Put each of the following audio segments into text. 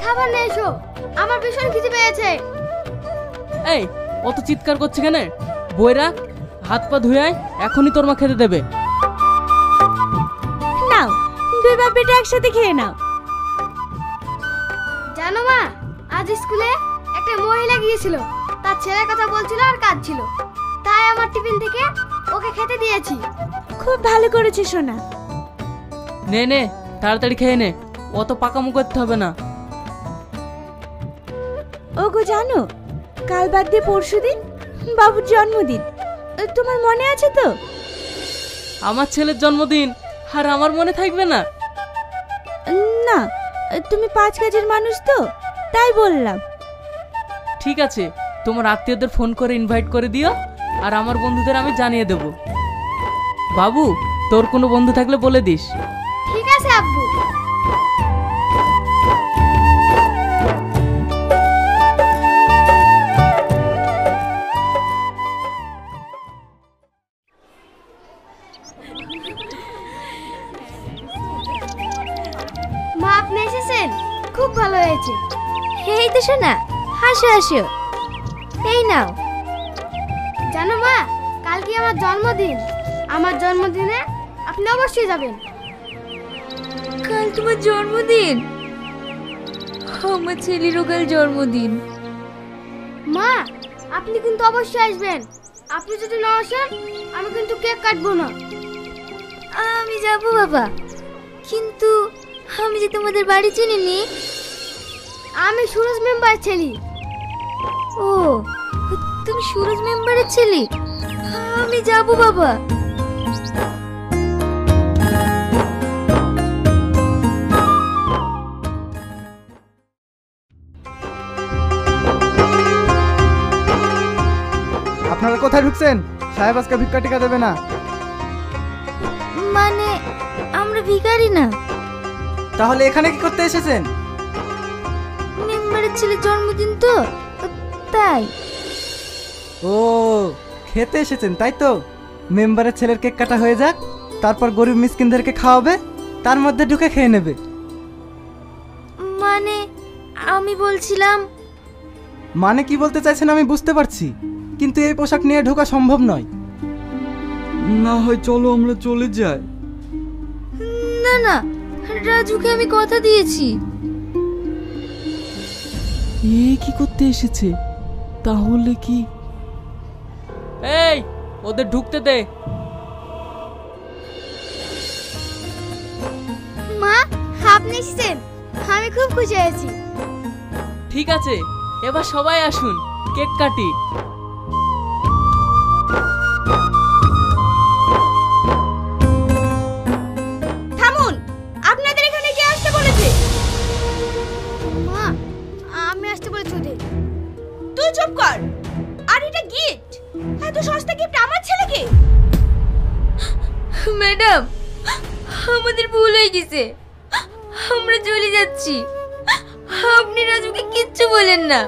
খাবার নিয়ে এসো, আমার ভীষণ খিদে পেয়েছে। এই অত চিৎকার করছে কেন? বই রাখ, হাত পা ধুয়ে আয়, এখনই তোর মা খেতে দেবে। নাও, দুই বাপ বেটা একসাথে খেয়ে নাও। জানো মা, আজ স্কুলে একটা মহিলা গিয়েছিল, তার ছেলের কথা বলছিল আর কাঁদছিল, তাই আমার টিফিন থেকে ওকে খেতে দিয়েছি। খুব ভালো করেছে সোনা। নে নে, তাড়াতাড়ি খেয়ে নে, অত পাকামো করতে হবে না। ওগো জানো, কাল বাদ দিয়ে পরশুদিন বাবুর জন্মদিন, তোমার মনে আছে তো? আমার ছেলের জন্মদিন, আর আমার মনে থাকবে না? না, তুমি 5 কাজের মানুষ তো, তাই বললাম। ঠিক আছে, তোমার আত্মীয়দের ফোন করে ইনভাইট করে দিও, আর আমার বন্ধুদের আমি জানিয়ে দেব। বাবু, তোর কোনো বন্ধু থাকলে বলে দিস। ঠিক আছে আব্বু। মা, আপনি এসেছেন, খুব ভালো হয়েছে। এই তো সোনা, হাসো হাসো। এই নাও। জানো মা, কালকে আমার জন্মদিন, আমার জন্মদিনে আপনি অবশ্যই যাবেন। কাল তোমার জন্মদিন? আমার ছেলেরও কাল জন্মদিন। মা, আপনি কিন্তু অবশ্যই আসবেন। আপনি যদি না আসেন, আমি কিন্তু কেক কাটবো না। আমি যাব বাবা, কিন্তু আমি যে তোমাদের বাড়ি চিনিনি। আমি সুরজ মেম্বার ছেলে। ও, তুমি সুরজ মেম্বারের ছেলে? আমি যাব বাবা। আপনারা কোথায় ঢুকছেন? সাহেব আজকে ভিক্ষা টিকা দেবে না। মানে আমরা ভিখারি না। তাহলে এখানে কি করতে এসেছেন? মেম্বারের ছেলের জন্মদিন তো, তাই। ও, খেতে এসেছেন তাই তো? মেম্বারের ছেলের কেক কাটা হয়ে যাক, তারপর গরিব মিসকিনদেরকে খাওয়াবে, তার মধ্যে ঢুকে খেয়ে নেবে। মানে আমি বলছিলাম। মানে কি বলতে চাইছেন আমি বুঝতে পারছি, কিন্তু এই পোশাক নিয়ে ঢোকা সম্ভব নয়। না হয় চলো আমরা চলে যাই। না না, রাজুকে আমি কথা দিয়েছি। এ কি করতে এসেছে? তাহলে কি? এই, ওদের ঢুকতে দে। মা, আপনি এসেছেন, আমি খুব খুশি হয়েছি। ঠিক আছে, এবার সবাই আসুন, কেক কাটি। থামুন, আপনাদের এখানে কে আসতে বলেছে? মা, আমি আসতে বলেছি ওদের। তুই চুপ কর। আর এটা গিফট, এত সস্তা গিফট আমার ছেলেকে? ম্যাডাম, আমাদের ভুল হয়ে গেছে, আমরা চলে যাচ্ছি। আপনি রাজুকে কিচ্ছু বলেন না।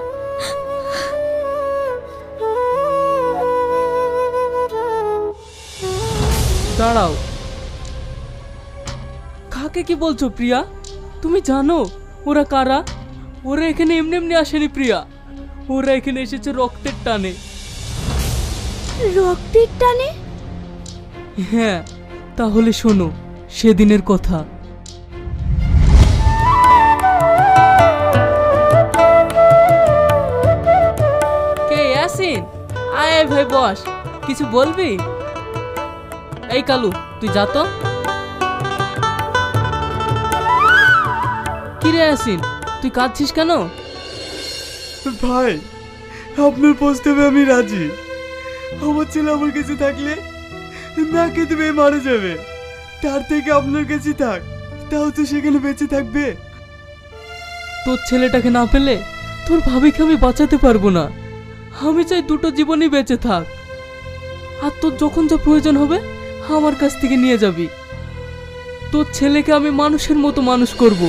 দাঁড়াও, কাকে কি বলছো প্রিয়া? তুমি জানো ওরা কারা? ওরা এখানে এমনি এমনি আসেনি প্রিয়া, ওরা এখানে এসেছে রক্তের টানে। রক্তের টানে? হ্যাঁ, তাহলে শোনো সেদিনের কথা। কে ইয়াসিন? আয় ভাই বস, কিছু বলবি? এই কালু, তুই যা তো। কিরে ইয়াসিন, তুই কাঁদছিস কেন? ভাই, আপনার প্রস্তাবে আমি রাজি। আমার ছেলে আমার কাছে থাকলে না খেতে পেয়ে মারা যাবে, তার থেকে আপনার কাছে থাক, তাও তো সেখানে বেঁচে থাকবে। তোর ছেলেটাকে না পেলে তোর ভাবিকে আমি বাঁচাতে পারবো না। আমি চাই দুটো জীবনই বেঁচে থাক, আর তোর যখন যা প্রয়োজন হবে আমার কাছ থেকে নিয়ে যাবি। তোর ছেলেকে আমি মানুষের মতো মানুষ করব।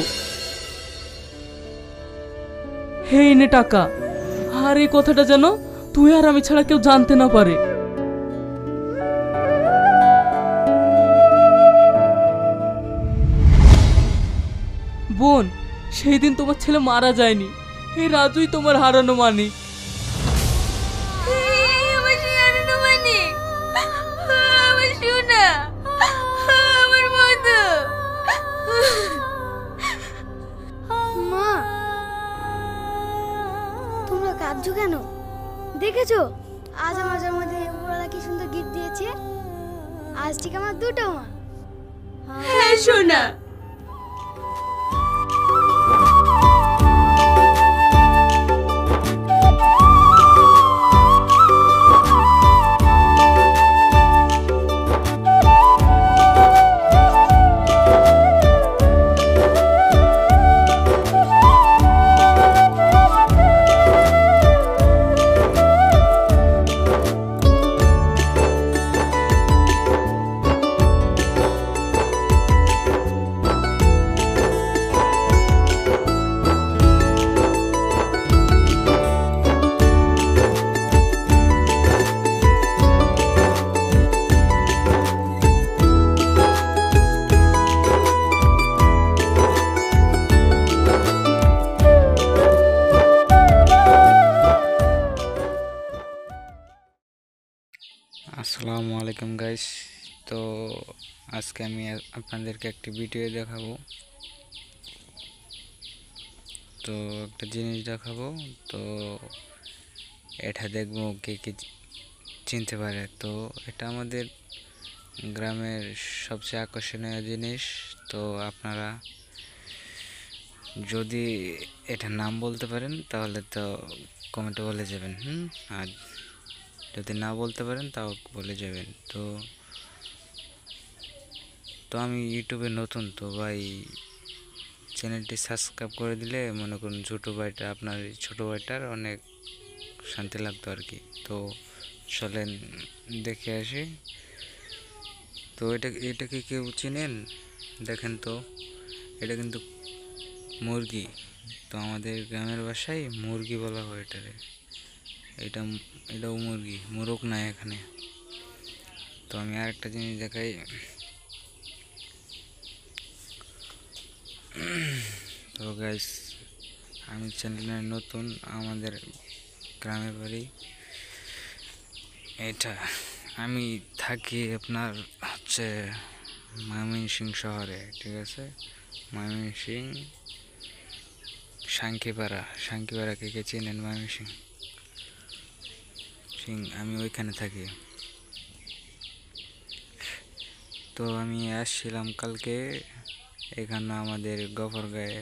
হে নে টাকা, আর এই কথাটা যেন তুই আর আমি ছাড়া কেউ জানতে না পারে। বোন, সেই দিন তোমার ছেলে মারা যায়নি, এই রাজুই তোমার হারানো মানিক। আমার হারানো মানিক, আমার সোনা, আমার মধু। মা, তোমরা কাঁদছো কেন? দেখেছো আজ আমার জন্মদিনে উপরওয়ালা কি সুন্দর গিফট দিয়েছে। আজ ঠিক আমার দুটো মা। হ্যাঁ সোনা। আসসালামু আলাইকুম গাইস। তো আজকে আমি আপনাদেরকে একটি ভিডিও দেখাবো। তো একটা জিনিস দেখাবো, তো এটা দেখবো কে কে চিনতে পারে। তো এটা আমাদের গ্রামের সবচেয়ে আকর্ষণীয় জিনিস। তো আপনারা যদি এটা নাম বলতে পারেন তাহলে তো কমেন্টে বলে যাবেন, আর যদি না বলতে পারেন তাও বলে যাবেন। তো আমি ইউটিউবে নতুন, তো ভাই চ্যানেলটি সাবস্ক্রাইব করে দিলে মনে করুন ছোটো ভাইটা, আপনার ছোটো ভাইটার অনেক শান্তি লাগতো আর কি। তো চলেন দেখে আসি। তো এটাকে কেউ চিনেন? দেখেন তো, এটা কিন্তু মুরগি। তো আমাদের গ্রামের ভাষায় মুরগি বলা হয় এটারে। এটাও মুরগি, মোরগ নাই এখানে। তো আমি আরেকটা জিনিস দেখাই। তো গাইস, আমি চ্যানেলে নতুন, আমাদের গ্রামের বাড়ি এটা। আমি থাকি আপনার হচ্ছে ময়মনসিংহ শহরে, ঠিক আছে? ময়মনসিংহ সাংকিপাড়া কে কে চেনেন? ময়মনসিংহ আমি ওইখানে থাকি। তো আমি আসছিলাম কালকে এখানে, আমাদের গফরগাঁয়ে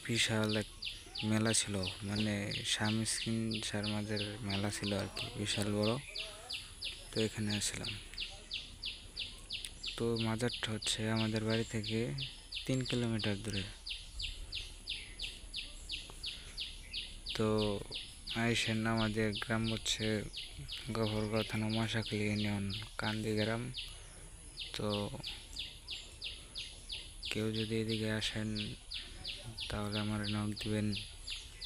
বিশাল এক মেলা ছিল, মানে শামসকিন শর্মাদের মেলা ছিল আর কি, বিশাল বড়। তো এখানে আসছিলাম। তো মাজারটা হচ্ছে আমাদের বাড়ি থেকে 3 কিলোমিটার দূরে। তো আইসেন, আমাদের গ্রাম হচ্ছে গফরগাঁও থানা মশাখালী ইউনিয়ন কান্দি গ্রাম। তো কেউ যদি এদিকে আসেন তাহলে আমার নক দিবেন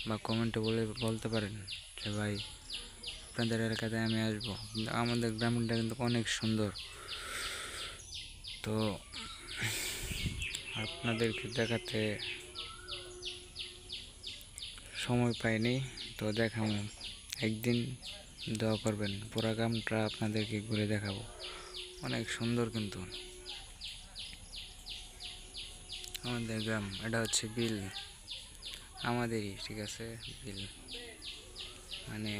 বা কমেন্টে বলতে পারেন যে ভাই আপনাদের এলাকাতে আমি আসবো। আমাদের গ্রামটা কিন্তু অনেক সুন্দর। তো আপনাদেরকে দেখাতে সময় পাইনি, তো দেখাবো একদিন। দোয়া করবেন, পুরা গ্রামটা আপনাদেরকে ঘুরে দেখাবো। অনেক সুন্দর কিন্তু আমাদের গ্রাম। এটা হচ্ছে বিল, আমাদেরই, ঠিক আছে? বিল মানে